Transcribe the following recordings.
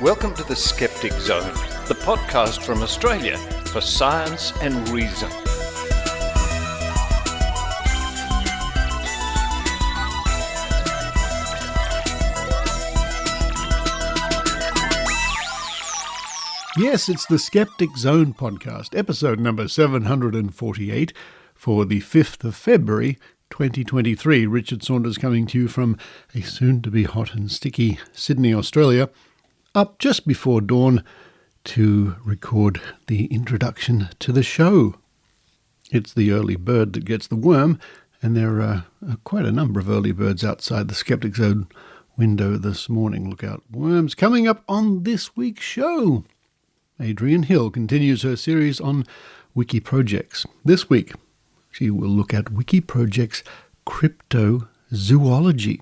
Welcome to the Skeptic Zone, the podcast from Australia for science and reason. Yes, it's the Skeptic Zone podcast, episode number 748 for the 5th of February, 2023. Richard Saunders coming to you from a soon-to-be hot and sticky Sydney, Australia, up just before dawn to record the introduction to the show. It's the early bird that gets the worm, and there are quite a number of early birds outside the Skeptic Zone window this morning. Look out, worms. Coming up on this week's show, Adrienne Hill continues her series on WikiProjects. This week, she will look at WikiProject's Cryptozoology.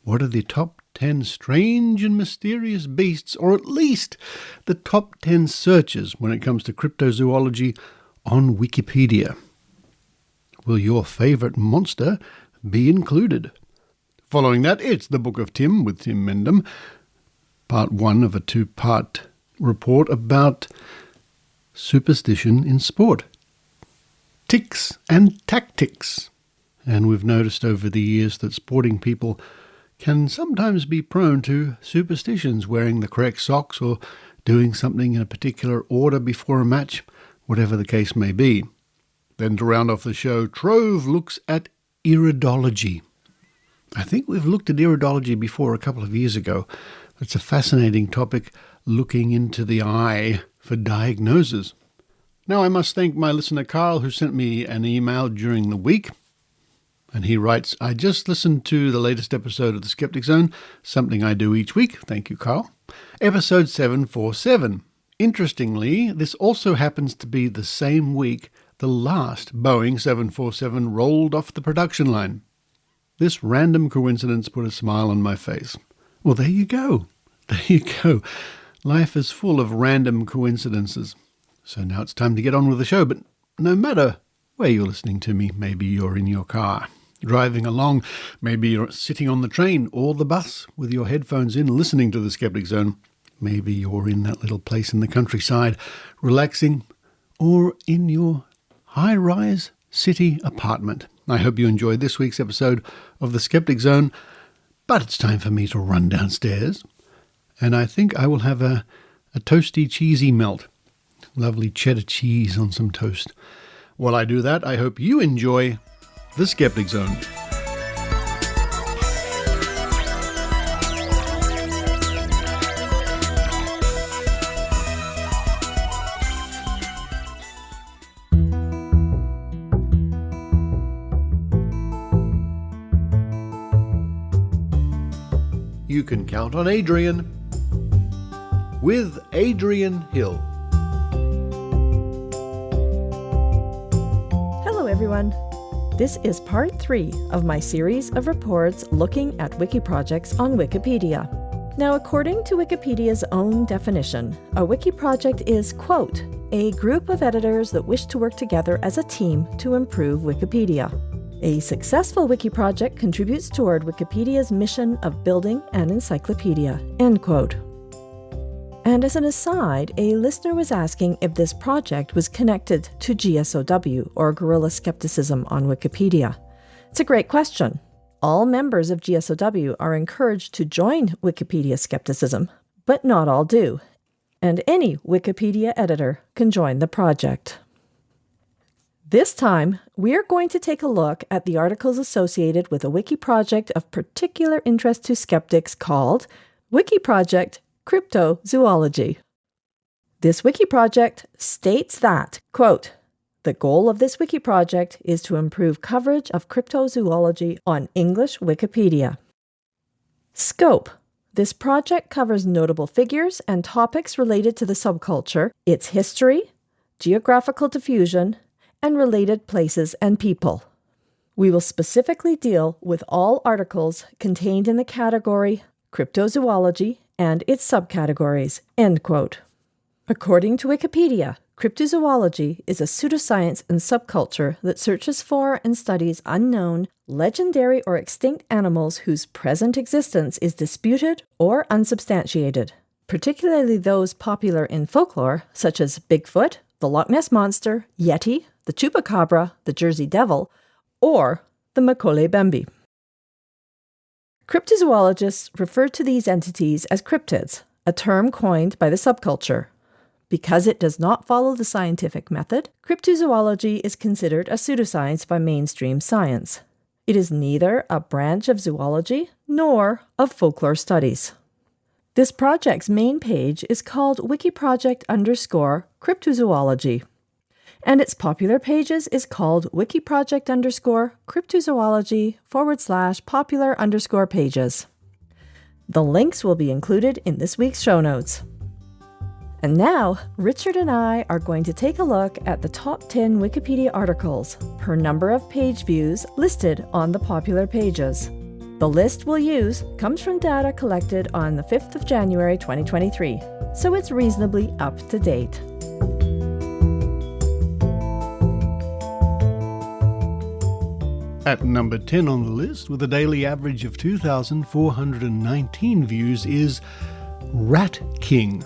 What are the top 10 strange and mysterious beasts, or at least the top 10 searches when it comes to cryptozoology on Wikipedia? Will your favourite monster be included? Following that, it's the Book of Tim with Tim Mendham, part 1 of a 2-part report about superstition in sport. Tics and Tac-Tics. And we've noticed over the years that sporting people can sometimes be prone to superstitions, wearing the correct socks or doing something in a particular order before a match, whatever the case may be. Then to round off the show, Trove looks at iridology. I think we've looked at iridology before a couple of years ago. It's a fascinating topic, looking into the eye for diagnosis. Now I must thank my listener Carl, who sent me an email during the week. And he writes, I just listened to the latest episode of the Skeptic Zone, something I do each week. Thank you, Carl. Episode 747. Interestingly, this also happens to be the same week the last Boeing 747 rolled off the production line. This random coincidence put a smile on my face. Well, there you go. There you go. Life is full of random coincidences. So now it's time to get on with the show. But no matter where you're listening to me, maybe you're in your car, driving along, maybe you're sitting on the train or the bus with your headphones in, listening to the Skeptic Zone. Maybe you're in that little place in the countryside, relaxing, or in your high-rise city apartment. I hope you enjoyed this week's episode of the Skeptic Zone, but it's time for me to run downstairs, and I think I will have a toasty, cheesy melt. Lovely cheddar cheese on some toast. While I do that, I hope you enjoy the Skeptic Zone. You can count on Adrienne with Adrienne Hill. Hello everyone. This is part 3 of my series of reports looking at WikiProjects on Wikipedia. Now, according to Wikipedia's own definition, a WikiProject is, quote, a group of editors that wish to work together as a team to improve Wikipedia. A successful WikiProject contributes toward Wikipedia's mission of building an encyclopedia, end quote. And as an aside, a listener was asking if this project was connected to GSOW, or Guerrilla Skepticism on Wikipedia. It's a great question. All members of GSOW are encouraged to join Wikipedia skepticism, but not all do. And any Wikipedia editor can join the project. This time, we are going to take a look at the articles associated with a WikiProject of particular interest to skeptics called WikiProject Cryptozoology. This WikiProject states that, quote, the goal of this WikiProject is to improve coverage of cryptozoology on English Wikipedia. Scope. This project covers notable figures and topics related to the subculture, its history, geographical diffusion, and related places and people. We will specifically deal with all articles contained in the category Cryptozoology and its subcategories, end quote. According to Wikipedia, cryptozoology is a pseudoscience and subculture that searches for and studies unknown, legendary or extinct animals whose present existence is disputed or unsubstantiated. particularly those popular in folklore, such as Bigfoot, the Loch Ness Monster, Yeti, the Chupacabra, the Jersey Devil, or the Macaulay Bembe. Cryptozoologists refer to these entities as cryptids, a term coined by the subculture. Because it does not follow the scientific method, cryptozoology is considered a pseudoscience by mainstream science. It is neither a branch of zoology nor of folklore studies. This project's main page is called WikiProject_Cryptozoology, and its popular pages is called WikiProject_Cryptozoology/popular_pages. The links will be included in this week's show notes. And now, Richard and I are going to take a look at the top 10 Wikipedia articles per number of page views listed on the popular pages. The list we'll use comes from data collected on the 5th of January 2023, so it's reasonably up to date. At number 10 on the list, with a daily average of 2,419 views, is Rat King.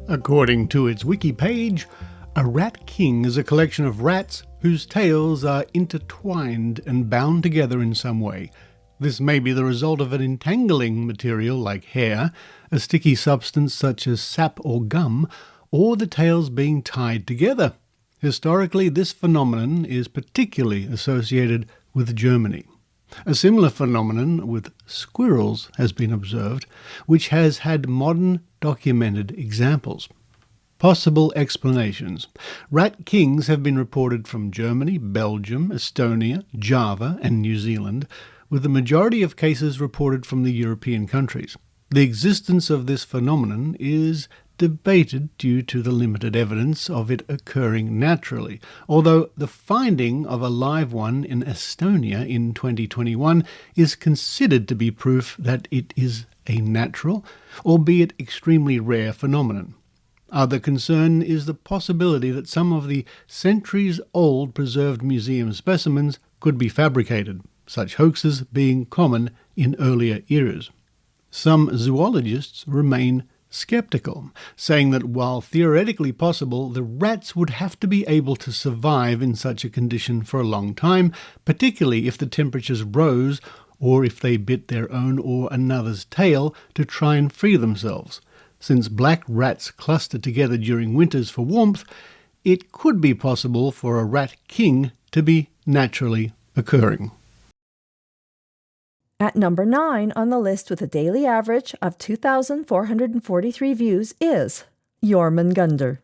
According to its wiki page, a rat king is a collection of rats whose tails are intertwined and bound together in some way. This may be the result of an entangling material like hair, a sticky substance such as sap or gum, or the tails being tied together. Historically, this phenomenon is particularly associated with Germany. A similar phenomenon with squirrels has been observed, which has had modern documented examples. Possible explanations. Rat kings have been reported from Germany, Belgium, Estonia, Java, and New Zealand, with the majority of cases reported from the European countries. The existence of this phenomenon is debated due to the limited evidence of it occurring naturally, although the finding of a live one in Estonia in 2021 is considered to be proof that it is a natural, albeit extremely rare phenomenon. Other concern is the possibility that some of the centuries-old preserved museum specimens could be fabricated, such hoaxes being common in earlier eras. Some zoologists remain skeptical, saying that while theoretically possible, the rats would have to be able to survive in such a condition for a long time, particularly if the temperatures rose or if they bit their own or another's tail to try and free themselves. Since black rats cluster together during winters for warmth, it could be possible for a rat king to be naturally occurring. At number 9 on the list with a daily average of 2,443 views is Jormungandr.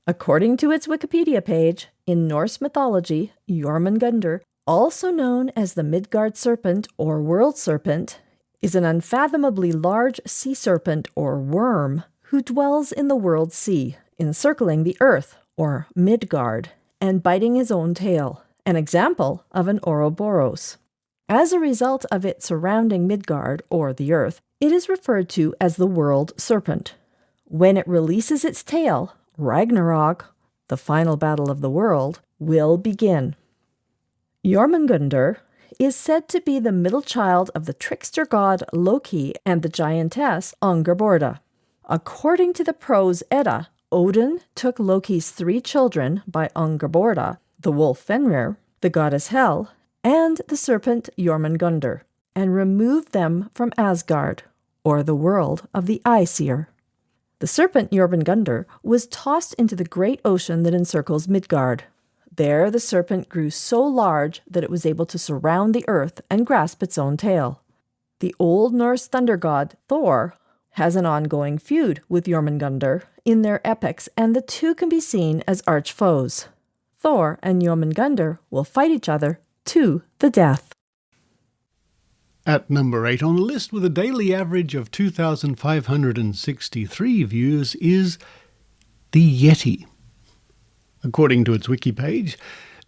According to its Wikipedia page, in Norse mythology, Jormungandr, also known as the Midgard serpent or world serpent, is an unfathomably large sea serpent or worm who dwells in the world sea, encircling the earth or Midgard, and biting his own tail, an example of an Ouroboros. As a result of it surrounding Midgard, or the Earth, it is referred to as the World Serpent. When it releases its tail, Ragnarok, the final battle of the world, will begin. Jormungandr is said to be the middle child of the trickster god Loki and the giantess Angerborda. According to the prose Edda, Odin took Loki's 3 children by Angerborda, the wolf Fenrir, the goddess Hel, and the serpent Jormungandr, and removed them from Asgard, or the world of the Aesir. The serpent Jormungandr was tossed into the great ocean that encircles Midgard. There the serpent grew so large that it was able to surround the earth and grasp its own tail. The Old Norse thunder god Thor has an ongoing feud with Jormungandr in their epics, and the two can be seen as arch foes. Thor and Jormungandr will fight each other to the death. At number 8 on the list with a daily average of 2,563 views is the Yeti. According to its wiki page,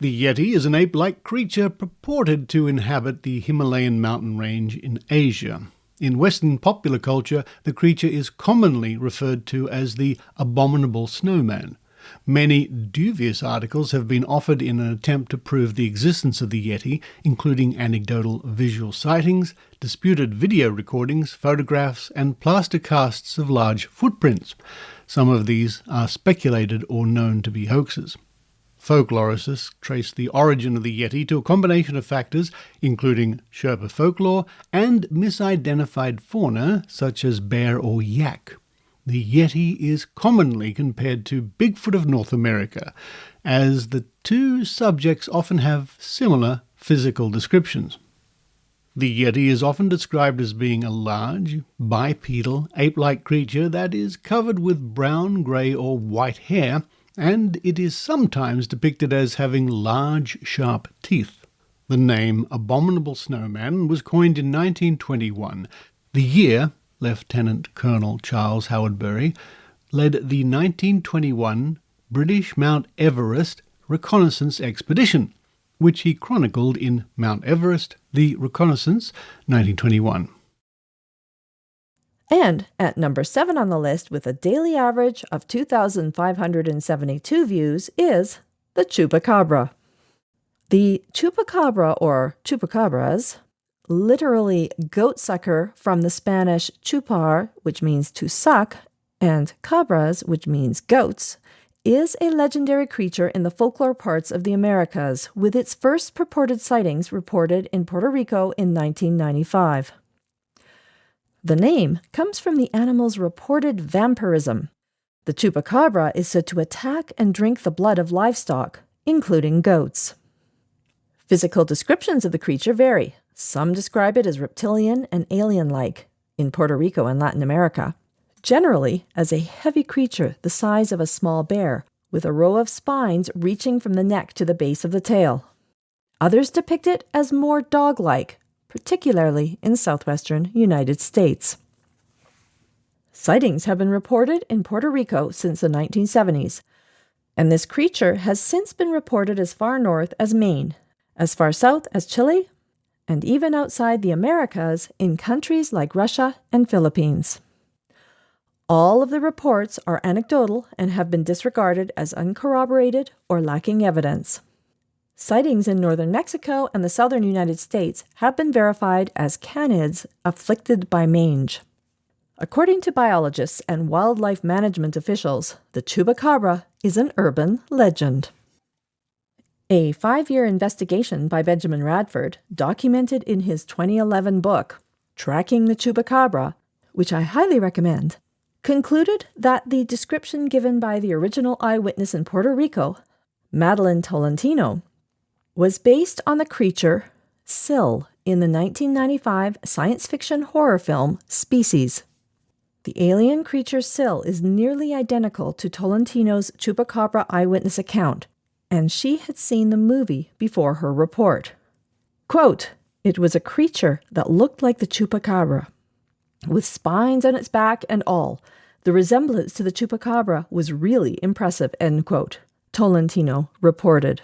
the Yeti is an ape-like creature purported to inhabit the Himalayan mountain range in Asia. In Western popular culture, the creature is commonly referred to as the abominable snowman. Many dubious articles have been offered in an attempt to prove the existence of the Yeti, including anecdotal visual sightings, disputed video recordings, photographs, and plaster casts of large footprints. Some of these are speculated or known to be hoaxes. Folklorists trace the origin of the Yeti to a combination of factors, including Sherpa folklore and misidentified fauna such as bear or yak. The Yeti is commonly compared to Bigfoot of North America, as the two subjects often have similar physical descriptions. The Yeti is often described as being a large, bipedal, ape-like creature that is covered with brown, grey or white hair, and it is sometimes depicted as having large, sharp teeth. The name Abominable Snowman was coined in 1921, the year Lieutenant Colonel Charles Howard Bury led the 1921 British Mount Everest reconnaissance expedition, which he chronicled in Mount Everest, the Reconnaissance, 1921. And at number 7 on the list, with a daily average of 2,572 views, is the Chupacabra. The Chupacabra, or Chupacabras, literally goat sucker from the Spanish chupar, which means to suck, and cabras, which means goats, is a legendary creature in the folklore parts of the Americas, with its first purported sightings reported in Puerto Rico in 1995. The name comes from the animal's reported vampirism. The Chupacabra is said to attack and drink the blood of livestock, including goats. Physical descriptions of the creature vary. Some describe it as reptilian and alien-like in Puerto Rico and Latin America, generally as a heavy creature the size of a small bear, with a row of spines reaching from the neck to the base of the tail. Others depict it as more dog-like, particularly in southwestern United States. Sightings have been reported in Puerto Rico since the 1970s, and this creature has since been reported as far north as Maine, as far south as Chile, and even outside the Americas in countries like Russia and Philippines. All of the reports are anecdotal and have been disregarded as uncorroborated or lacking evidence. Sightings in northern Mexico and the southern United States have been verified as canids afflicted by mange. According to biologists and wildlife management officials, the Chupacabra is an urban legend. A 5-year investigation by Benjamin Radford, documented in his 2011 book, Tracking the Chupacabra, which I highly recommend, concluded that the description given by the original eyewitness in Puerto Rico, Madeline Tolentino, was based on the creature Syl in the 1995 science fiction horror film Species. The alien creature Syl is nearly identical to Tolentino's Chupacabra eyewitness account, and she had seen the movie before her report. Quote, "It was a creature that looked like the Chupacabra, with spines on its back and all. The resemblance to the Chupacabra was really impressive," end quote, Tolentino reported.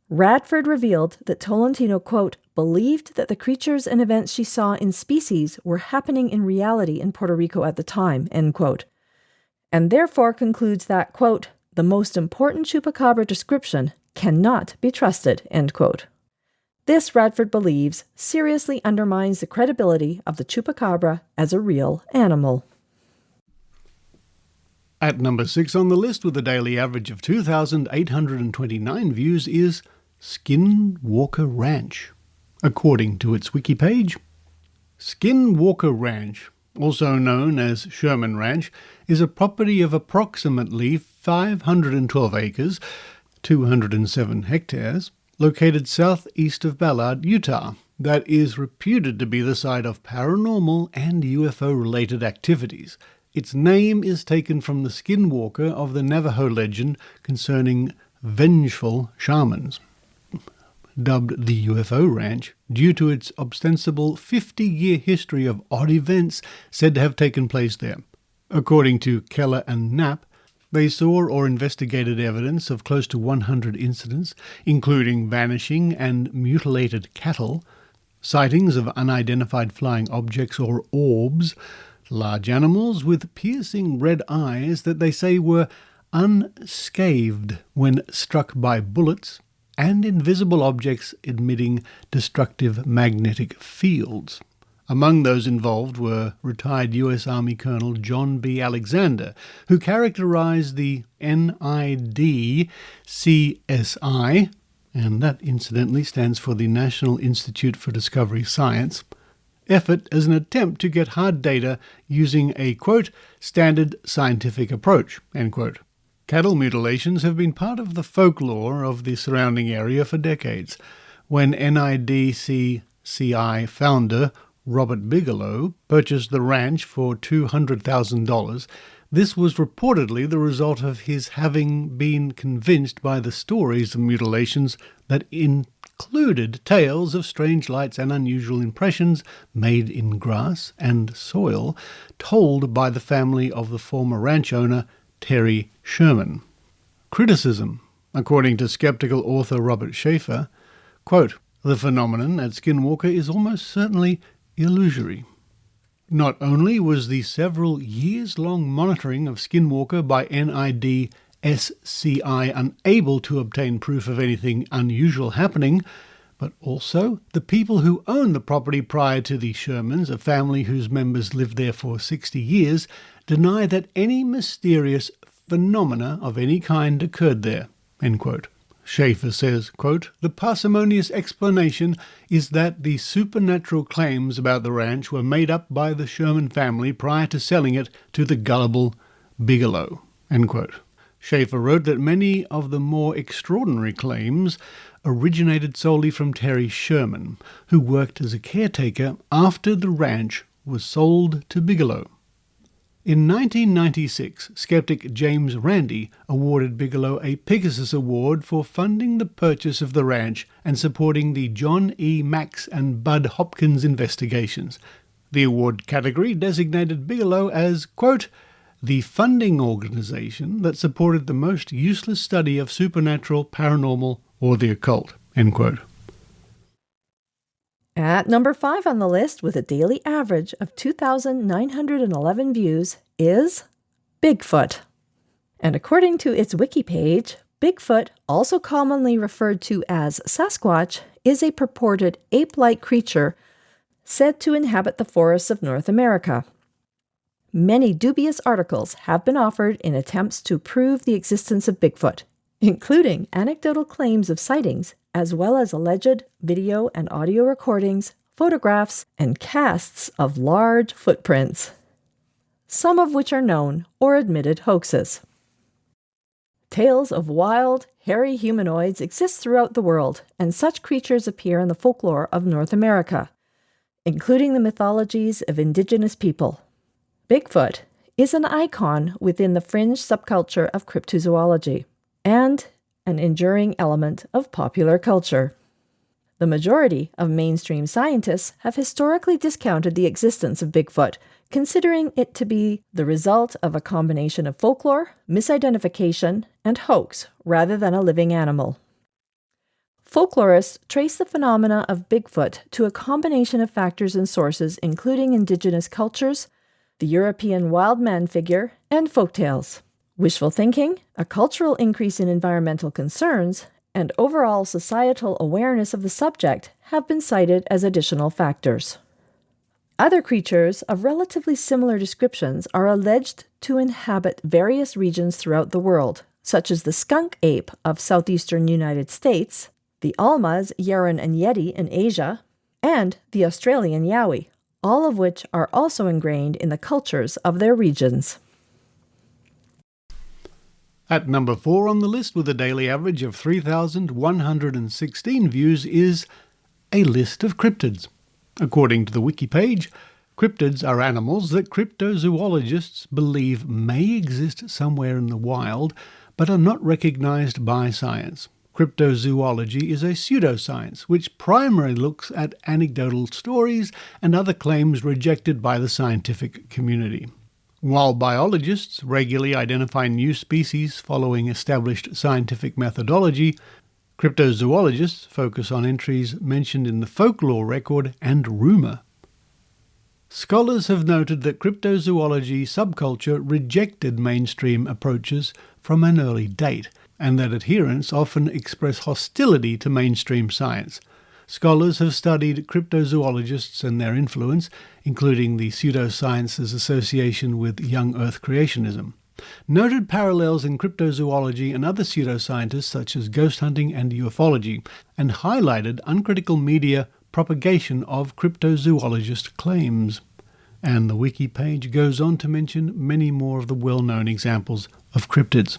Radford revealed that Tolentino, quote, "believed that the creatures and events she saw in Species were happening in reality in Puerto Rico at the time," end quote, and therefore concludes that, quote, "the most important Chupacabra description cannot be trusted," end quote. This, Radford believes, seriously undermines the credibility of the Chupacabra as a real animal. At number 6 on the list, with a daily average of 2,829 views, is Skinwalker Ranch, according to its wiki page. Skinwalker Ranch, also known as Sherman Ranch, is a property of approximately 512 acres, 207 hectares, located southeast of Ballard, Utah, that is reputed to be the site of paranormal and UFO-related activities. Its name is taken from the skinwalker of the Navajo legend concerning vengeful shamans. Dubbed the UFO Ranch due to its ostensible 50-year history of odd events said to have taken place there. According to Keller and Knapp, they saw or investigated evidence of close to 100 incidents, including vanishing and mutilated cattle, sightings of unidentified flying objects or orbs, large animals with piercing red eyes that they say were unscathed when struck by bullets and invisible objects emitting destructive magnetic fields. Among those involved were retired U.S. Army Colonel John B. Alexander, who characterized the NIDCSI, and that incidentally stands for the National Institute for Discovery Science, effort as an attempt to get hard data using a, quote, standard scientific approach, end quote. Cattle mutilations have been part of the folklore of the surrounding area for decades. When NIDCSI founder Robert Bigelow purchased the ranch for $200,000, this was reportedly the result of his having been convinced by the stories of mutilations that included tales of strange lights and unusual impressions made in grass and soil, told by the family of the former ranch owner Terry Sherman. Criticism, according to skeptical author Robert Schaefer, quote, "The phenomenon at Skinwalker is almost certainly illusory." Not only was the several years-long monitoring of Skinwalker by NIDCSI unable to obtain proof of anything unusual happening, but also the people who owned the property prior to the Shermans, a family whose members lived there for 60 years, deny that any mysterious phenomena of any kind occurred there, end quote. Schaefer says, quote, "The parsimonious explanation is that the supernatural claims about the ranch were made up by the Sherman family prior to selling it to the gullible Bigelow," end quote. Schaefer wrote that many of the more extraordinary claims originated solely from Terry Sherman, who worked as a caretaker after the ranch was sold to Bigelow. In 1996, skeptic James Randi awarded Bigelow a Pegasus Award for funding the purchase of the ranch and supporting the John E. Max and Bud Hopkins investigations. The award category designated Bigelow as, quote, "the funding organization that supported the most useless study of supernatural, paranormal, or the occult," end quote. At number 5 on the list, with a daily average of 2,911 views, is Bigfoot. And according to its wiki page, Bigfoot, also commonly referred to as Sasquatch, is a purported ape-like creature said to inhabit the forests of North America. Many dubious articles have been offered in attempts to prove the existence of Bigfoot, including anecdotal claims of sightings, as well as alleged video and audio recordings, photographs, and casts of large footprints, some of which are known or admitted hoaxes. Tales of wild, hairy humanoids exist throughout the world, and such creatures appear in the folklore of North America, including the mythologies of indigenous people. Bigfoot is an icon within the fringe subculture of cryptozoology, and an enduring element of popular culture. The majority of mainstream scientists have historically discounted the existence of Bigfoot, considering it to be the result of a combination of folklore, misidentification, and hoax, rather than a living animal. Folklorists trace the phenomena of Bigfoot to a combination of factors and sources, including indigenous cultures, the European wild man figure, and folktales. Wishful thinking, a cultural increase in environmental concerns, and overall societal awareness of the subject have been cited as additional factors. Other creatures of relatively similar descriptions are alleged to inhabit various regions throughout the world, such as the skunk ape of southeastern United States, the Almas, Yeren, and Yeti in Asia, and the Australian Yowie, all of which are also ingrained in the cultures of their regions. At number 4 on the list, with a daily average of 3,116 views, is a list of cryptids. According to the wiki page, cryptids are animals that cryptozoologists believe may exist somewhere in the wild, but are not recognized by science. Cryptozoology is a pseudoscience which primarily looks at anecdotal stories and other claims rejected by the scientific community. While biologists regularly identify new species following established scientific methodology, cryptozoologists focus on entries mentioned in the folklore record and rumor. Scholars have noted that cryptozoology subculture rejected mainstream approaches from an early date, and that adherents often express hostility to mainstream science. Scholars have studied cryptozoologists and their influence, including the Pseudosciences Association with Young Earth Creationism. Noted parallels in cryptozoology and other pseudoscientists such as ghost hunting and ufology, and highlighted uncritical media propagation of cryptozoologist claims. And the wiki page goes on to mention many more of the well-known examples of cryptids.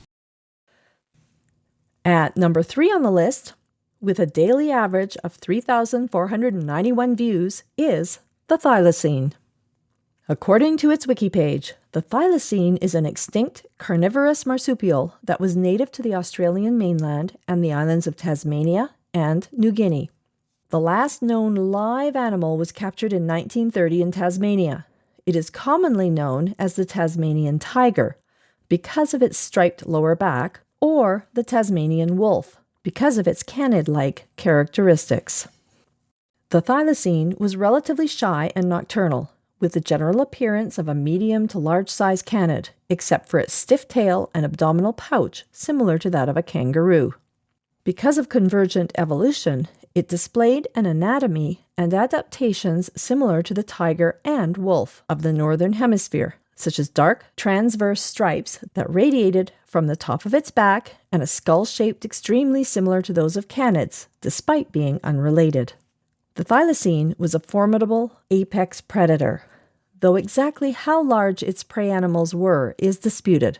At number 3 on the list, with a daily average of 3,491 views, is the thylacine. According to its wiki page, the thylacine is an extinct carnivorous marsupial that was native to the Australian mainland and the islands of Tasmania and New Guinea. The last known live animal was captured in 1930 in Tasmania. It is commonly known as the Tasmanian tiger because of its striped lower back, or the Tasmanian wolf because of its canid-like characteristics. The thylacine was relatively shy and nocturnal, with the general appearance of a medium to large-size canid, except for its stiff tail and abdominal pouch similar to that of a kangaroo. Because of convergent evolution, it displayed an anatomy and adaptations similar to the tiger and wolf of the Northern Hemisphere, such as dark, transverse stripes that radiated from the top of its back and a skull shaped extremely similar to those of canids, despite being unrelated. The thylacine was a formidable apex predator, though exactly how large its prey animals were is disputed.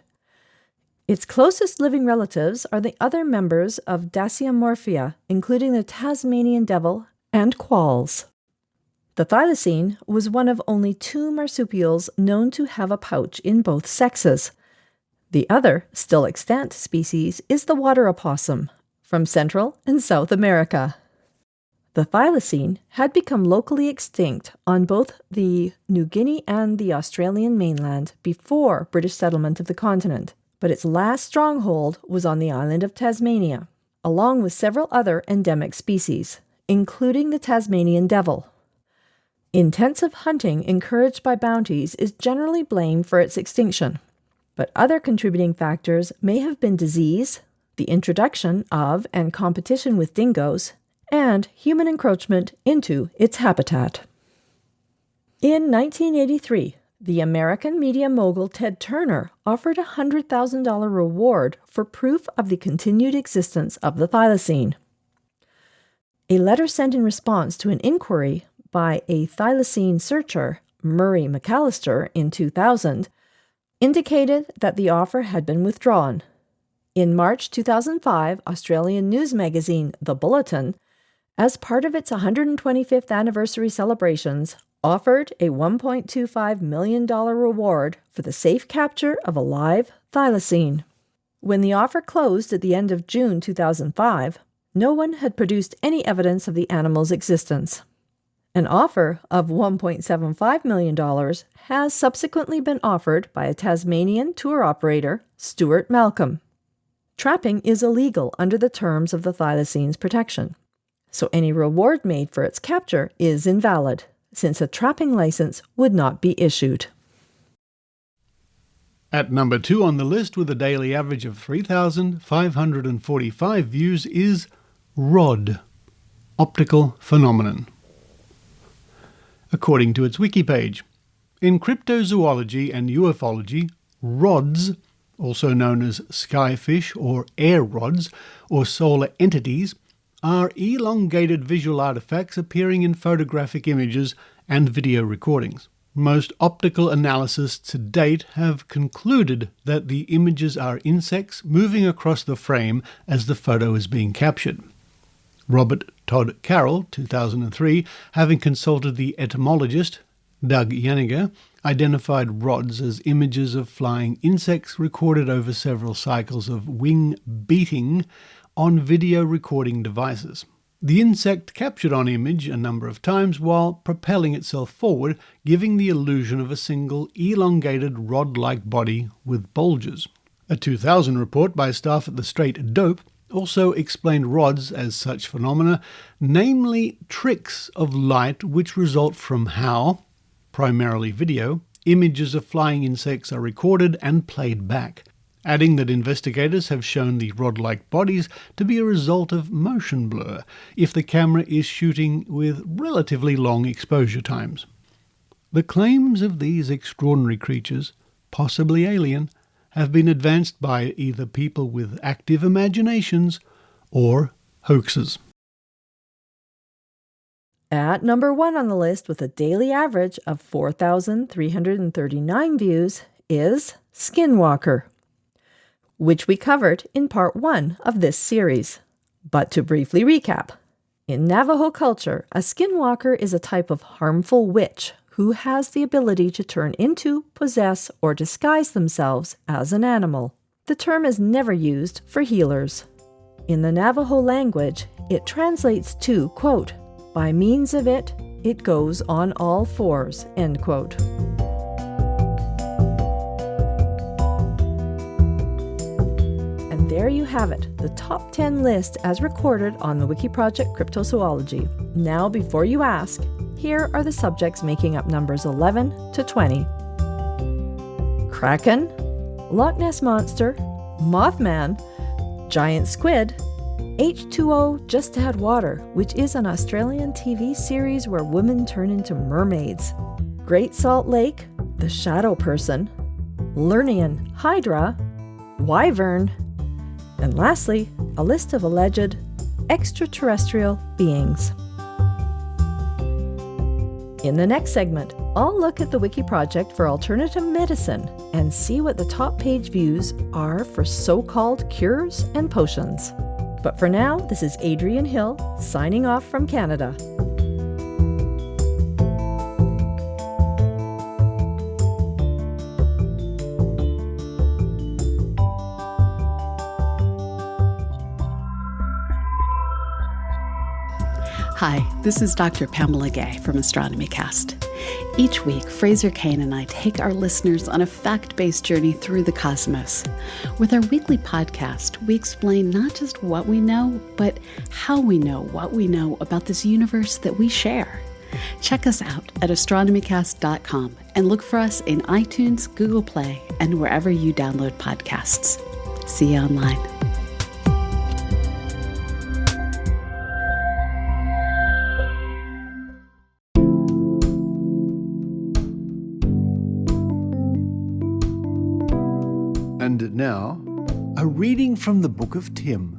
Its closest living relatives are the other members of Dasyamorphia, including the Tasmanian devil and quolls. The thylacine was one of only 2 marsupials known to have a pouch in both sexes. The other, still extant species is the water opossum from Central and South America. The thylacine had become locally extinct on both the New Guinea and the Australian mainland before British settlement of the continent, but its last stronghold was on the island of Tasmania, along with several other endemic species, including the Tasmanian devil. Intensive hunting encouraged by bounties is generally blamed for its extinction, but other contributing factors may have been disease, the introduction of and competition with dingoes, and human encroachment into its habitat. In 1983, the American media mogul Ted Turner offered a $100,000 reward for proof of the continued existence of the thylacine. A letter sent in response to an inquiry by a thylacine searcher, Murray McAllister, in 2000, indicated that the offer had been withdrawn. In March 2005, Australian news magazine The Bulletin, as part of its 125th anniversary celebrations, offered a $1.25 million reward for the safe capture of a live thylacine. When the offer closed at the end of June 2005, no one had produced any evidence of the animal's existence. An offer of $1.75 million has subsequently been offered by a Tasmanian tour operator, Stuart Malcolm. Trapping is illegal under the terms of the thylacine's protection, so any reward made for its capture is invalid, since a trapping license would not be issued. At number 2 on the list, with a daily average of 3,545 views, is ROD, optical phenomenon. According to its wiki page, in cryptozoology and ufology, rods, also known as skyfish or air rods or solar entities, are elongated visual artifacts appearing in photographic images and video recordings. Most optical analysis to date have concluded that the images are insects moving across the frame as the photo is being captured. Robert Todd Carroll, 2003, having consulted the etymologist Doug Yaniger, identified rods as images of flying insects recorded over several cycles of wing beating on video recording devices. The insect captured on image a number of times while propelling itself forward, giving the illusion of a single elongated rod-like body with bulges. A 2000 report by staff at the Straight Dope also explained rods as such phenomena, namely tricks of light which result from how, primarily video, images of flying insects are recorded and played back. adding that investigators have shown the rod-like bodies to be a result of motion blur if the camera is shooting with relatively long exposure times. The claims of these extraordinary creatures, possibly alien, have been advanced by either people with active imaginations or hoaxes. At number 1 on the list with a daily average of 4,339 views is Skinwalker, which we covered in part 1 of this series. But to briefly recap, in Navajo culture, a skinwalker is a type of harmful witch who has the ability to turn into, possess, or disguise themselves as an animal. The term is never used for healers. In the Navajo language, it translates to, quote, "By means of it, it goes on all fours," end quote. And there you have it, the top 10 list as recorded on the WikiProject Cryptozoology. Now, before you ask, here are the subjects making up numbers 11 to 20. Kraken, Loch Ness Monster, Mothman, Giant Squid, H2O Just to Add Water, which is an Australian TV series where women turn into mermaids, Great Salt Lake, The Shadow Person, Lernian Hydra, Wyvern, and lastly, a list of alleged extraterrestrial beings. In the next segment, I'll look at the WikiProject for alternative medicine and see what the top page views are for so-called cures and potions. But for now, this is Adrienne Hill signing off from Canada. Hi, this is Dr. Pamela Gay from Astronomy Cast. Each week, Fraser Kane and I take our listeners on a fact-based journey through the cosmos. With our weekly podcast, we explain not just what we know, but how we know what we know about this universe that we share. Check us out at astronomycast.com and look for us in iTunes, Google Play, and wherever you download podcasts. See you online. And now, a reading from the Book of Tim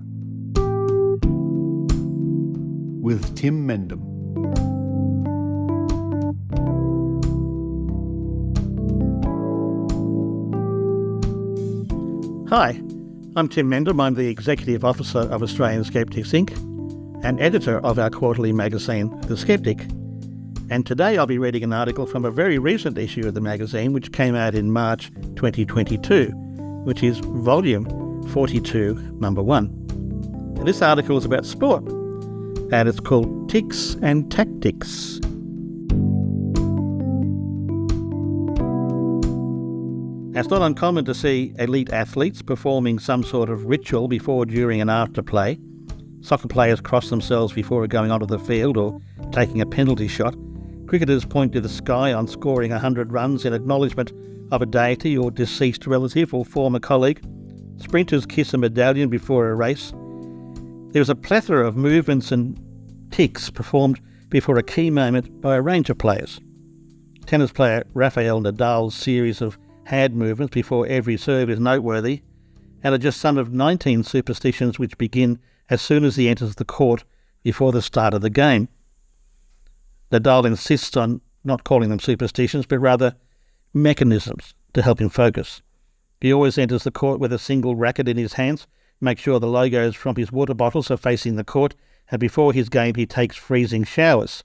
with Tim Mendham. Hi, I'm Tim Mendham. I'm the Executive Officer of Australian Skeptics Inc. and editor of our quarterly magazine, The Skeptic. And today I'll be reading an article from a very recent issue of the magazine which came out in March 2022, which is volume 42, number 1. And this article is about sport, and it's called Tics and Tac-Tics. It's not uncommon to see elite athletes performing some sort of ritual before, during and after play. Soccer players cross themselves before going onto the field or taking a penalty shot. Cricketers point to the sky on scoring 100 runs in acknowledgement of a deity or deceased relative or former colleague. Sprinters kiss a medallion before a race. There's a plethora of movements and tics performed before a key moment by a range of players. Tennis player Rafael Nadal's series of hand movements before every serve is noteworthy, and are just some of 19 superstitions which begin as soon as he enters the court before the start of the game. Nadal insists on not calling them superstitions, but rather mechanisms to help him focus. He always enters the court with a single racket in his hands, makes sure the logos from his water bottles are facing the court, and before his game he takes freezing showers.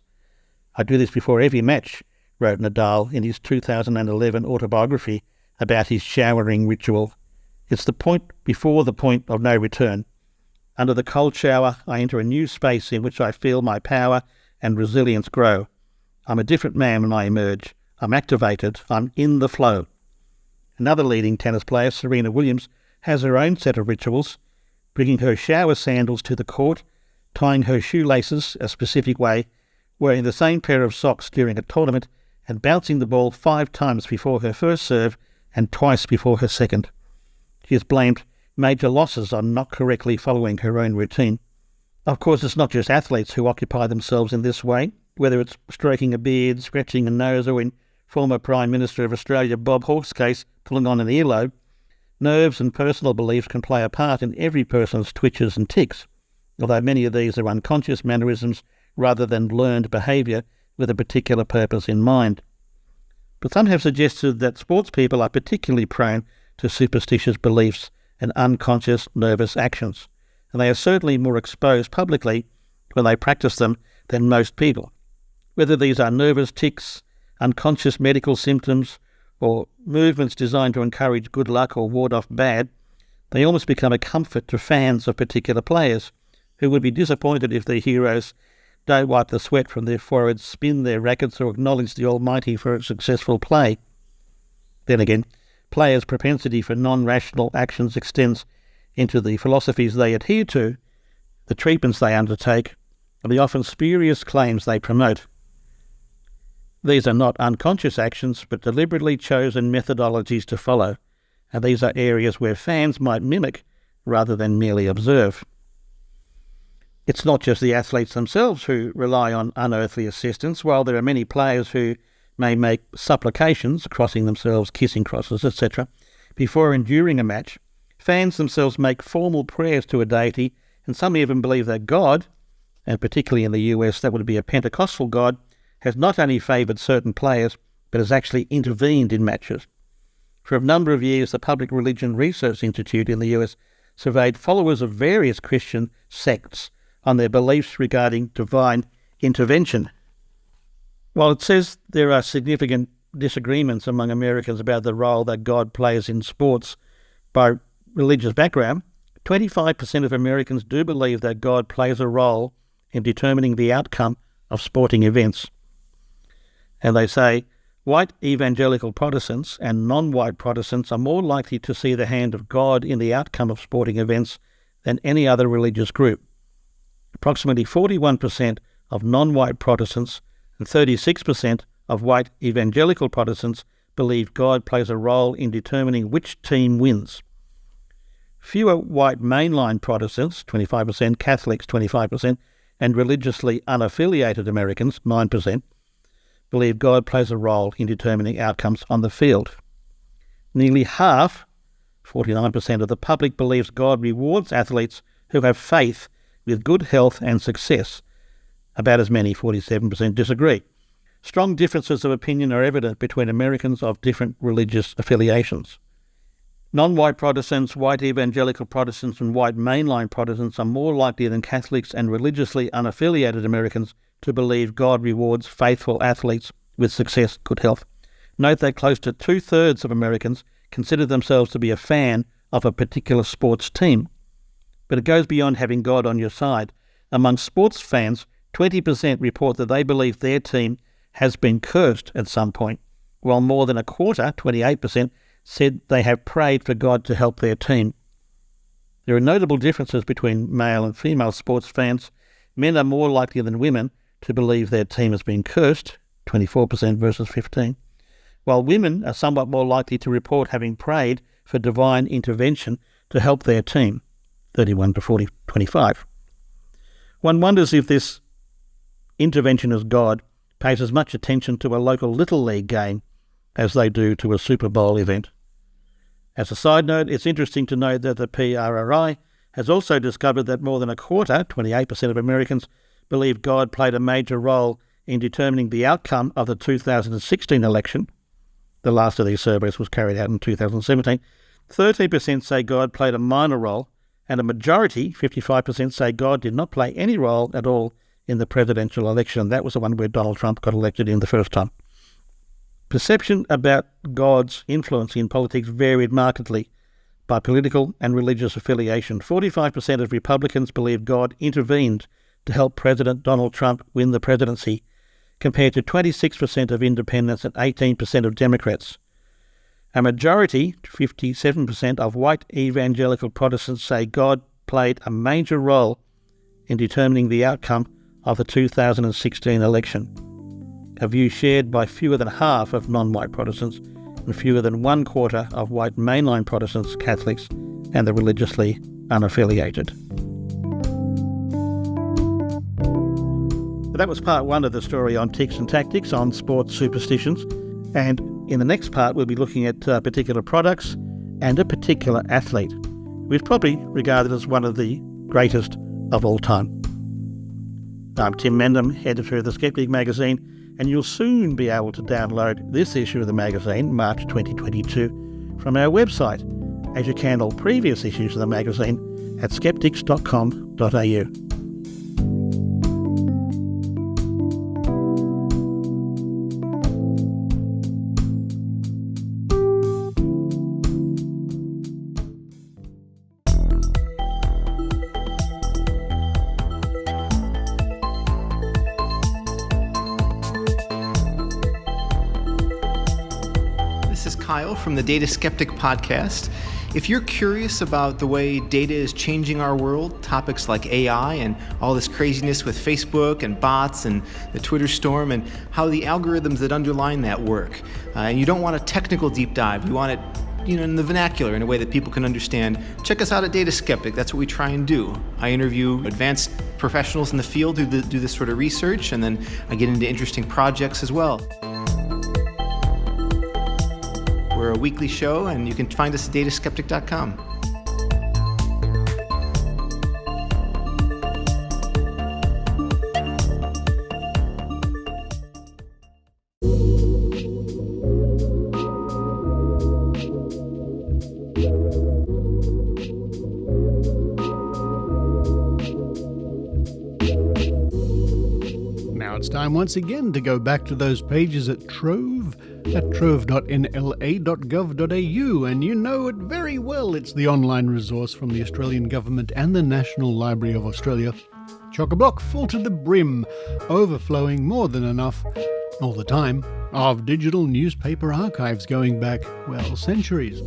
"I do this before every match," wrote Nadal in his 2011 autobiography about his showering ritual. "It's the point before the point of no return. Under the cold shower, I enter a new space in which I feel my power and resilience grow. I'm a different man when I emerge. I'm activated. I'm in the flow." Another leading tennis player, Serena Williams, has her own set of rituals, bringing her shower sandals to the court, tying her shoelaces a specific way, wearing the same pair of socks during a tournament, and bouncing the ball 5 times before her first serve and twice before her second. she has blamed major losses on not correctly following her own routine. Of course, it's not just athletes who occupy themselves in this way, whether it's stroking a beard, scratching a nose, or in former Prime Minister of Australia Bob Hawke's case, pulling on an earlobe. Nerves and personal beliefs can play a part in every person's twitches and tics, although many of these are unconscious mannerisms rather than learned behaviour with a particular purpose in mind. But some have suggested that sports people are particularly prone to superstitious beliefs and unconscious nervous actions, and they are certainly more exposed publicly when they practice them than most people. Whether these are nervous tics, unconscious medical symptoms, or movements designed to encourage good luck or ward off bad, they almost become a comfort to fans of particular players, who would be disappointed if their heroes don't wipe the sweat from their foreheads, spin their rackets, or acknowledge the Almighty for a successful play. Then again, players' propensity for non-rational actions extends into the philosophies they adhere to, the treatments they undertake, and the often spurious claims they promote. These are not unconscious actions, but deliberately chosen methodologies to follow, and these are areas where fans might mimic rather than merely observe. It's not just the athletes themselves who rely on unearthly assistance. While there are many players who may make supplications, crossing themselves, kissing crosses, etc., before enduring a match, fans themselves make formal prayers to a deity, and some even believe that God, and particularly in the US that would be a Pentecostal God, has not only favoured certain players, but has actually intervened in matches. For a number of years, the Public Religion Research Institute in the US surveyed followers of various Christian sects on their beliefs regarding divine intervention. While it says there are significant disagreements among Americans about the role that God plays in sports by religious background, 25% of Americans do believe that God plays a role in determining the outcome of sporting events. And they say white evangelical Protestants and non-white Protestants are more likely to see the hand of God in the outcome of sporting events than any other religious group. Approximately 41% of non-white Protestants and 36% of white evangelical Protestants believe God plays a role in determining which team wins. Fewer white mainline Protestants, 25%, Catholics, 25%, and religiously unaffiliated Americans, 9%, believe God plays a role in determining outcomes on the field. Nearly half, 49% of the public believes God rewards athletes who have faith with good health and success. About as many, 47%, disagree. Strong differences of opinion are evident between Americans of different religious affiliations. Non-white Protestants, white evangelical Protestants, and white mainline Protestants are more likely than Catholics and religiously unaffiliated Americans to believe God rewards faithful athletes with success, good health. Note that close to 2/3 of Americans consider themselves to be a fan of a particular sports team. But it goes beyond having God on your side. Among sports fans, 20% report that they believe their team has been cursed at some point, while more than a quarter, 28%, said they have prayed for God to help their team. There are notable differences between male and female sports fans. Men are more likely than women to believe their team has been cursed, 24% versus 15%, while women are somewhat more likely to report having prayed for divine intervention to help their team, 31 to 40, 25. One wonders if this interventionist God pays as much attention to a local Little League game as they do to a Super Bowl event. As a side note, it's interesting to note that the PRRI has also discovered that more than a quarter, 28% of Americans, believe God played a major role in determining the outcome of the 2016 election. The last of these surveys was carried out in 2017. 13% say God played a minor role, and a majority, 55%, say God did not play any role at all in the presidential election. That was the one where Donald Trump got elected in the first time. Perception about God's influence in politics varied markedly by political and religious affiliation. 45% of Republicans believe God intervened to help President Donald Trump win the presidency, compared to 26% of independents and 18% of Democrats. A majority, 57%, of white evangelical Protestants say God played a major role in determining the outcome of the 2016 election. A view shared by fewer than half of non-white Protestants, and fewer than 1/4 of white mainline Protestants, Catholics, and the religiously unaffiliated. That was part one of the story on tics and tactics on sports superstitions, and in the next part we'll be looking at particular products and a particular athlete, who is probably regarded as one of the greatest of all time. I'm Tim Mendham, editor of the Skeptic magazine, and you'll soon be able to download this issue of the magazine, March 2022, from our website, as you can all previous issues of the magazine at skeptics.com.au. Kyle from the Data Skeptic podcast. If you're curious about the way data is changing our world, topics like AI and all this craziness with Facebook and bots and the Twitter storm and how the algorithms that underline that work, and you don't want a technical deep dive, you want it in the vernacular in a way that people can understand, check us out at Data Skeptic. That's what we try and do. I interview advanced professionals in the field who do this sort of research, and then I get into interesting projects as well. We're a weekly show, and you can find us at dataskeptic.com. Now it's time once again to go back to those pages at Trove, at trove.nla.gov.au, and you know it very well. It's the online resource from the Australian Government and the National Library of Australia. Chock-a-block, full to the brim, overflowing more than enough, all the time, of digital newspaper archives going back, well, centuries.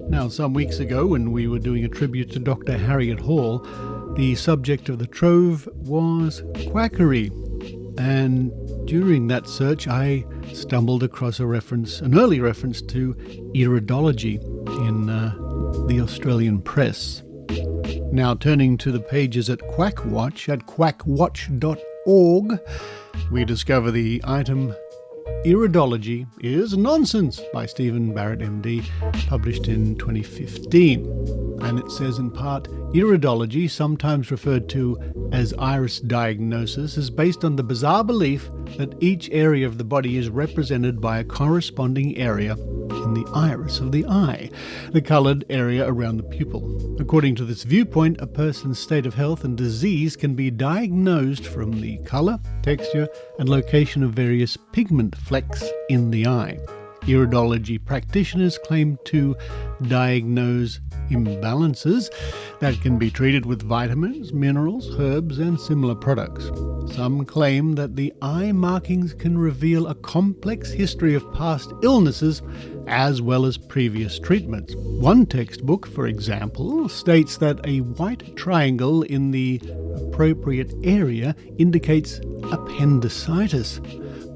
Now, some weeks ago, when we were doing a tribute to Dr. Harriet Hall, the subject of the Trove was quackery. And during that search, I stumbled across an early reference to iridology in the Australian press. Now, turning to the pages at Quackwatch, at quackwatch.org, we discover the item Iridology is Nonsense by Stephen Barrett, MD, published in 2015. And it says in part, iridology, sometimes referred to as iris diagnosis, is based on the bizarre belief that each area of the body is represented by a corresponding area in the iris of the eye, the coloured area around the pupil. According to this viewpoint, a person's state of health and disease can be diagnosed from the colour, texture, and location of various pigment flecks in the eye. Iridology practitioners claim to diagnose imbalances that can be treated with vitamins, minerals, herbs, and similar products. Some claim that the eye markings can reveal a complex history of past illnesses as well as previous treatments. One textbook, for example, states that a white triangle in the appropriate area indicates appendicitis,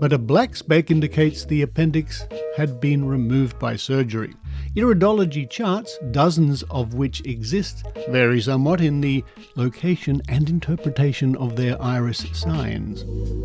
but a black speck indicates the appendix had been removed by surgery. Iridology charts, dozens of which exist, vary somewhat in the location and interpretation of their iris signs.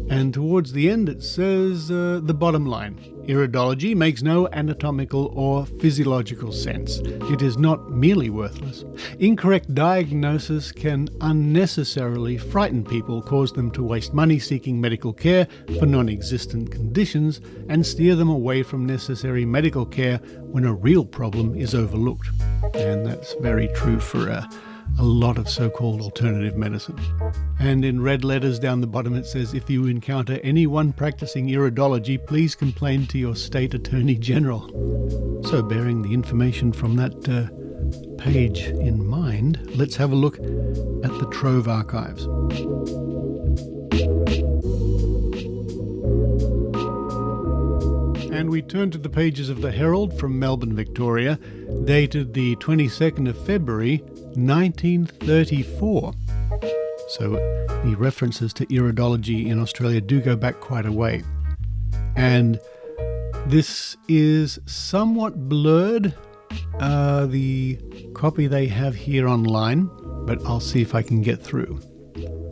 And towards the end it says the bottom line. Iridology makes no anatomical or physiological sense. It is not merely worthless. Incorrect diagnosis can unnecessarily frighten people, cause them to waste money seeking medical care for non-existent conditions, and steer them away from necessary medical care when a real problem is overlooked. And that's very true for a lot of so-called alternative medicine. And in red letters down the bottom it says, if you encounter anyone practicing iridology, please complain to your state attorney general. So bearing the information from that page in mind, let's have a look at the Trove archives. And we turn to the pages of the Herald from Melbourne, Victoria, dated the 22nd of February, 1934. So the references to iridology in Australia do go back quite a way. And this is somewhat blurred, the copy they have here online, but I'll see if I can get through.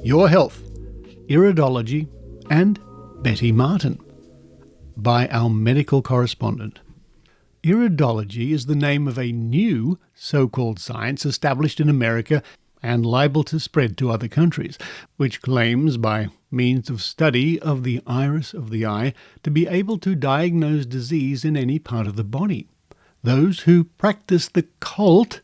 Your Health, Iridology, and Betty Martin, by our medical correspondent. Iridology is the name of a new so-called science established in America and liable to spread to other countries, which claims by means of study of the iris of the eye to be able to diagnose disease in any part of the body. Those who practice the cult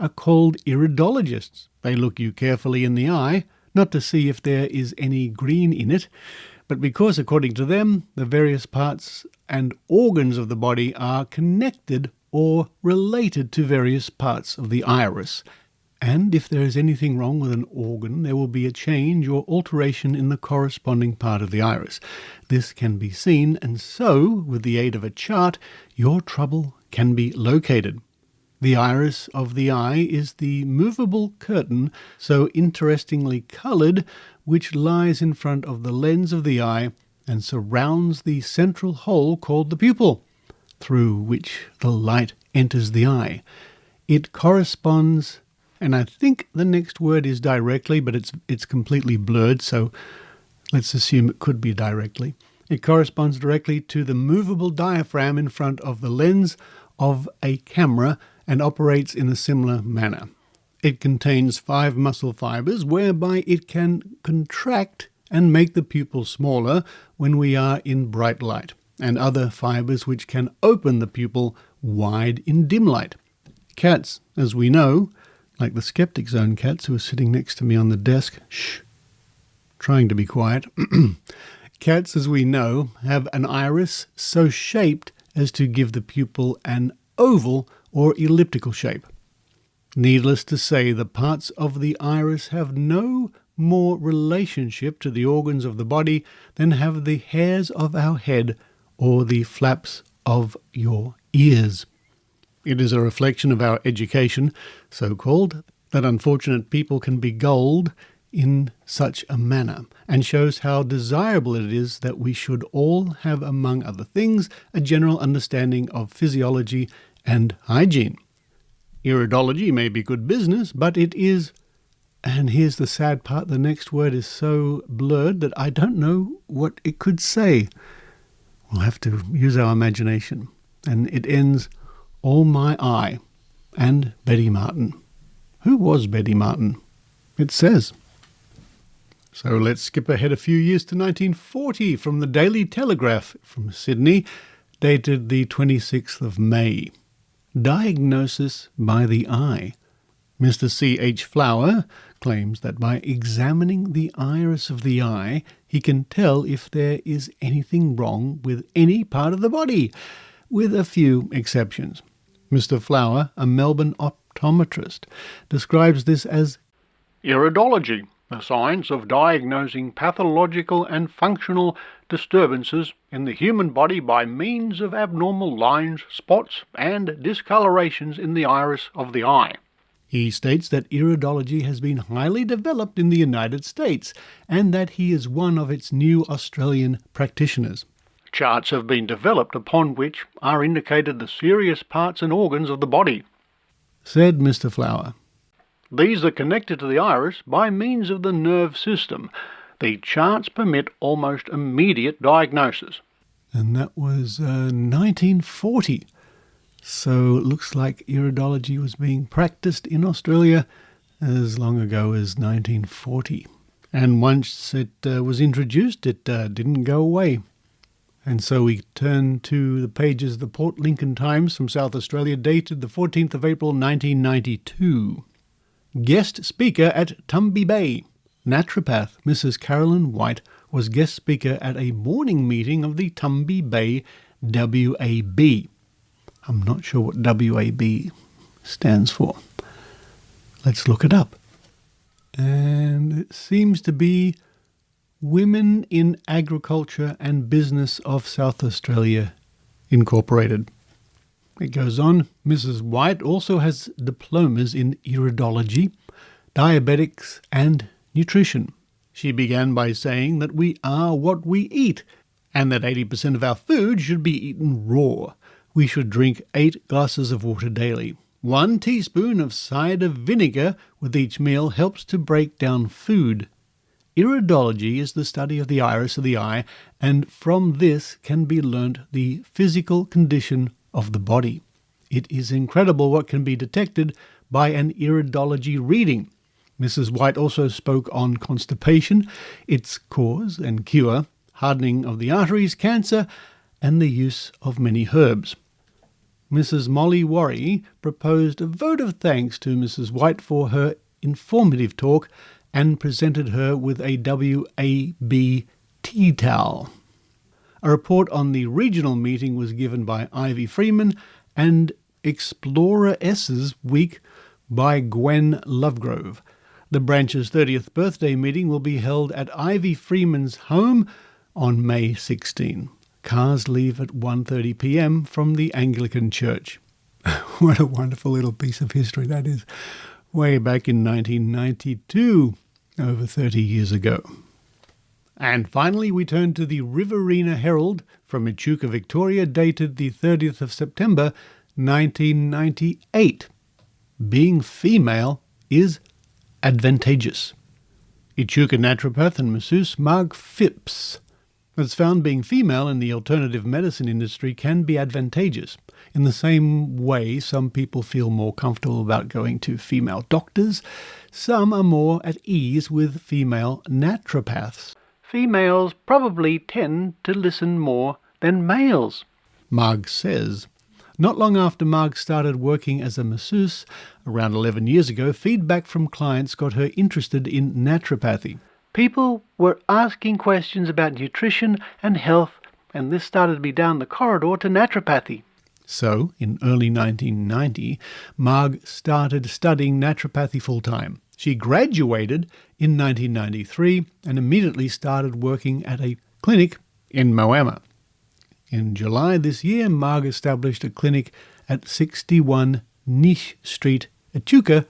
are called iridologists. They look you carefully in the eye, not to see if there is any green in it, but because, according to them, the various parts and organs of the body are connected or related to various parts of the iris. And if there is anything wrong with an organ, there will be a change or alteration in the corresponding part of the iris. This can be seen, and so, with the aid of a chart, your trouble can be located. The iris of the eye is the movable curtain, so interestingly coloured, which lies in front of the lens of the eye and surrounds the central hole called the pupil, through which the light enters the eye. It corresponds, and I think the next word is directly, but it's completely blurred, so let's assume it could be directly. It corresponds directly to the movable diaphragm in front of the lens of a camera and operates in a similar manner. It contains 5 muscle fibers whereby it can contract and make the pupil smaller when we are in bright light, and other fibers which can open the pupil wide in dim light. Cats, as we know, like the Skeptic Zone cats who are sitting next to me on the desk, trying to be quiet. Cats, as we know, have an iris so shaped as to give the pupil an oval or elliptical shape. Needless to say, the parts of the iris have no more relationship to the organs of the body than have the hairs of our head or the flaps of your ears. It is a reflection of our education, so-called, that unfortunate people can be gulled in such a manner, and shows how desirable it is that we should all have, among other things, a general understanding of physiology and hygiene. Iridology may be good business, but it is, and here's the sad part, the next word is so blurred that I don't know what it could say. We'll have to use our imagination. And it ends, all my eye, and Betty Martin. Who was Betty Martin? It says. So let's skip ahead a few years to 1940 from the Daily Telegraph from Sydney, dated the 26th of May. Diagnosis by the eye. Mr. C.H. Flower claims that by examining the iris of the eye, he can tell if there is anything wrong with any part of the body, with a few exceptions. Mr. Flower, a Melbourne optometrist, describes this as Iridology, the science of diagnosing pathological and functional disturbances in the human body by means of abnormal lines, spots, and discolorations in the iris of the eye. He states that iridology has been highly developed in the United States and that he is one of its new Australian practitioners. Charts have been developed upon which are indicated the serious parts and organs of the body, said Mr. Flower. These are connected to the iris by means of the nerve system. The charts permit almost immediate diagnosis. And that was 1940. So it looks like iridology was being practiced in Australia as long ago as 1940. And once it was introduced, it didn't go away. And so we turn to the pages of the Port Lincoln Times from South Australia, dated the 14th of April 1992. Guest speaker at Tumby Bay. Naturopath Mrs. Carolyn White was guest speaker at a morning meeting of the Tumby Bay WAB. I'm not sure what WAB stands for. Let's look it up. And it seems to be Women in Agriculture and Business of South Australia Incorporated. It goes on, Mrs. White also has diplomas in iridology, diabetics and nutrition. She began by saying that we are what we eat, and that 80% of our food should be eaten raw. We should drink 8 glasses of water daily. 1 teaspoon of cider vinegar with each meal helps to break down food. Iridology is the study of the iris of the eye, and from this can be learnt the physical condition of the body. It is incredible what can be detected by an iridology reading. Mrs. White also spoke on constipation, its cause and cure, hardening of the arteries, cancer, and the use of many herbs. Mrs. Molly Worry proposed a vote of thanks to Mrs. White for her informative talk and presented her with a WAB tea towel. A report on the regional meeting was given by Ivy Freeman and Explorer S's Week by Gwen Lovegrove. The branch's 30th birthday meeting will be held at Ivy Freeman's home on May 16. Cars leave at 1:30 p.m. from the Anglican Church. What a wonderful little piece of history that is. Way back in 1992, over 30 years ago. And finally, we turn to the Riverina Herald from Echuca, Victoria, dated the 30th of September, 1998. Being female is advantageous. Echuca naturopath and masseuse Marg Phipps has found being female in the alternative medicine industry can be advantageous. In the same way, some people feel more comfortable about going to female doctors. Some are more at ease with female naturopaths. Females probably tend to listen more than males, Marg says. Not long after Marg started working as a masseuse, around 11 years ago, feedback from clients got her interested in naturopathy. People were asking questions about nutrition and health, and this started me down the corridor to naturopathy. So, in early 1990, Marg started studying naturopathy full-time. She graduated in 1993 and immediately started working at a clinic in Moama. In July this year, Marg established a clinic at 61 Niche Street, Echuca,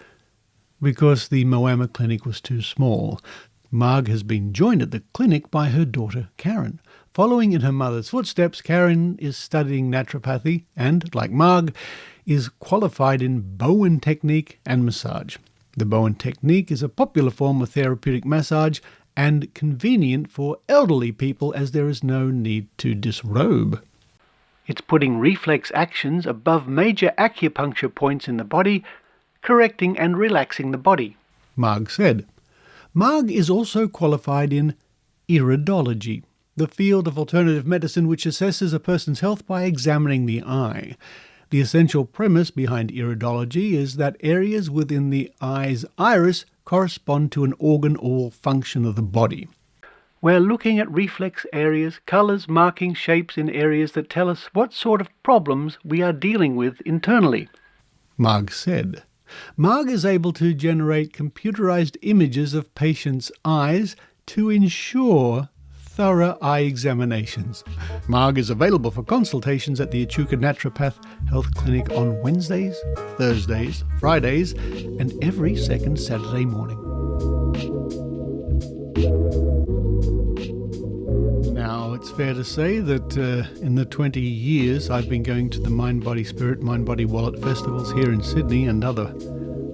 because the Moama clinic was too small. Marg has been joined at the clinic by her daughter, Karen. Following in her mother's footsteps, Karen is studying naturopathy and, like Marg, is qualified in Bowen technique and massage. The Bowen technique is a popular form of therapeutic massage and convenient for elderly people as there is no need to disrobe. It's putting reflex actions above major acupuncture points in the body, correcting and relaxing the body, Marg said. Marg is also qualified in iridology, the field of alternative medicine which assesses a person's health by examining the eye. The essential premise behind iridology is that areas within the eye's iris correspond to an organ or function of the body. We're looking at reflex areas, colours, marking shapes in areas that tell us what sort of problems we are dealing with internally, Marg said. Marg is able to generate computerized images of patients' eyes to ensure thorough eye examinations. Marg is available for consultations at the Echuca Naturopath Health Clinic on Wednesdays, Thursdays, Fridays, and every second Saturday morning. Now, it's fair to say that in the 20 years I've been going to the Mind, Body, Spirit, Mind, Body, Wallet festivals here in Sydney and other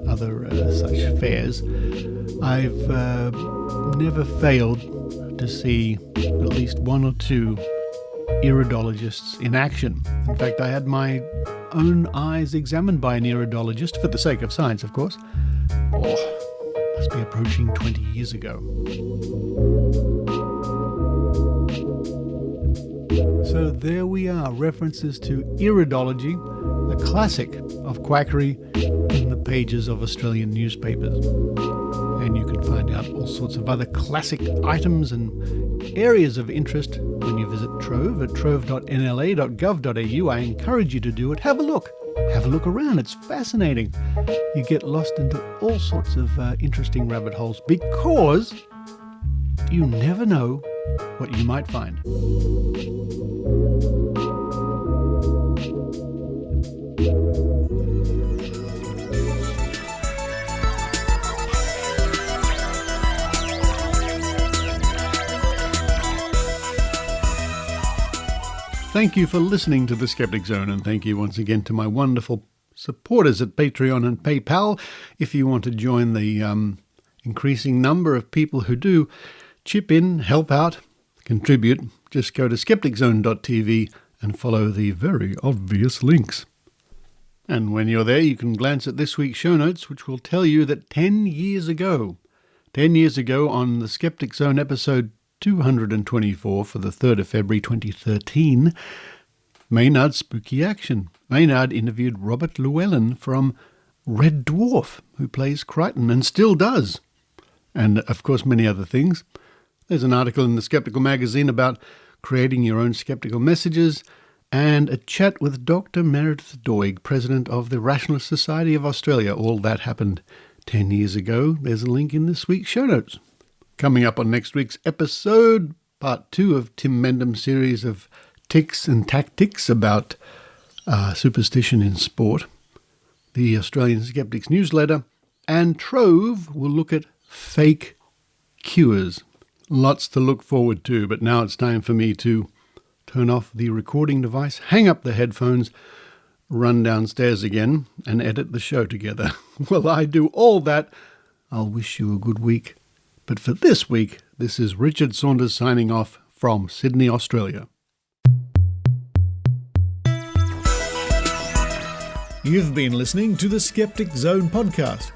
such fairs, I've never failed to see at least one or two iridologists in action. In fact, I had my own eyes examined by an iridologist, for the sake of science, of course. Must be approaching 20 years ago. So there we are, references to iridology, a classic of quackery in the pages of Australian newspapers. And you can find out all sorts of other classic items and areas of interest when you visit Trove at trove.nla.gov.au. I encourage you to do it. Have a look. Have a look around. It's fascinating. You get lost into all sorts of interesting rabbit holes because you never know what you might find. Thank you for listening to the Skeptic Zone, and thank you once again to my wonderful supporters at Patreon and PayPal. If you want to join the increasing number of people who do chip in, help out, contribute, just go to skepticzone.tv and follow the very obvious links. And when you're there, you can glance at this week's show notes, which will tell you that 10 years ago on the Skeptic Zone episode 224 for the 3rd of February 2013, Maynard's Spooky Action. Maynard interviewed Robert Llewellyn from Red Dwarf, who plays Crichton and still does. And, of course, many other things. There's an article in the Skeptical magazine about creating your own skeptical messages, and a chat with Dr. Meredith Doig, president of the Rationalist Society of Australia. All that happened 10 years ago. There's a link in this week's show notes. Coming up on next week's episode, part 2 of Tim Mendham's series of Tics and Tac-Tics about superstition in sport, the Australian Skeptics newsletter, and Trove will look at fake cures. Lots to look forward to, but now it's time for me to turn off the recording device, hang up the headphones, run downstairs again, and edit the show together. While I do all that, I'll wish you a good week. But for this week, this is Richard Saunders signing off from Sydney, Australia. You've been listening to the Skeptic Zone podcast.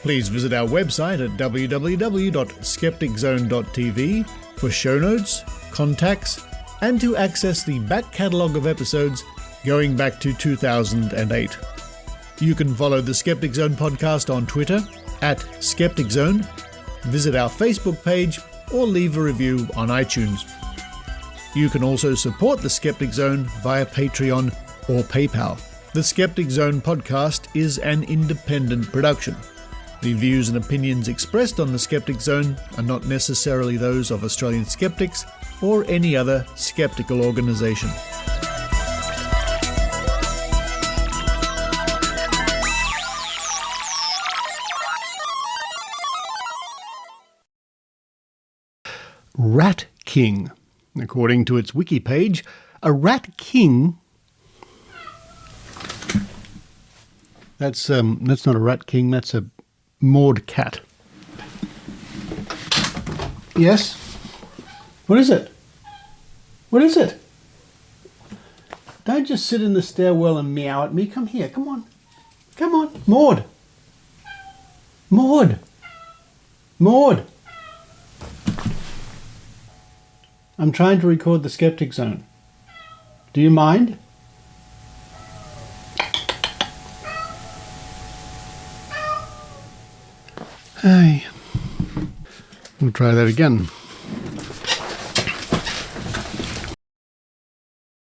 Please visit our website at www.skepticzone.tv for show notes, contacts, and to access the back catalogue of episodes going back to 2008. You can follow the Skeptic Zone podcast on Twitter at Skeptic Zone, visit our Facebook page, or leave a review on iTunes. You can also support the Skeptic Zone via Patreon or PayPal. The Skeptic Zone podcast is an independent production. The views and opinions expressed on the Skeptic Zone are not necessarily those of Australian skeptics or any other skeptical organisation. Rat King. According to its wiki page, a rat king... That's not a rat king, that's a Maud cat. Yes? What is it? What is it? Don't just sit in the stairwell and meow at me. Come here, come on. Come on. Maud. Maud. Maud. I'm trying to record the Skeptic Zone. Do you mind? Hey. We'll try that again.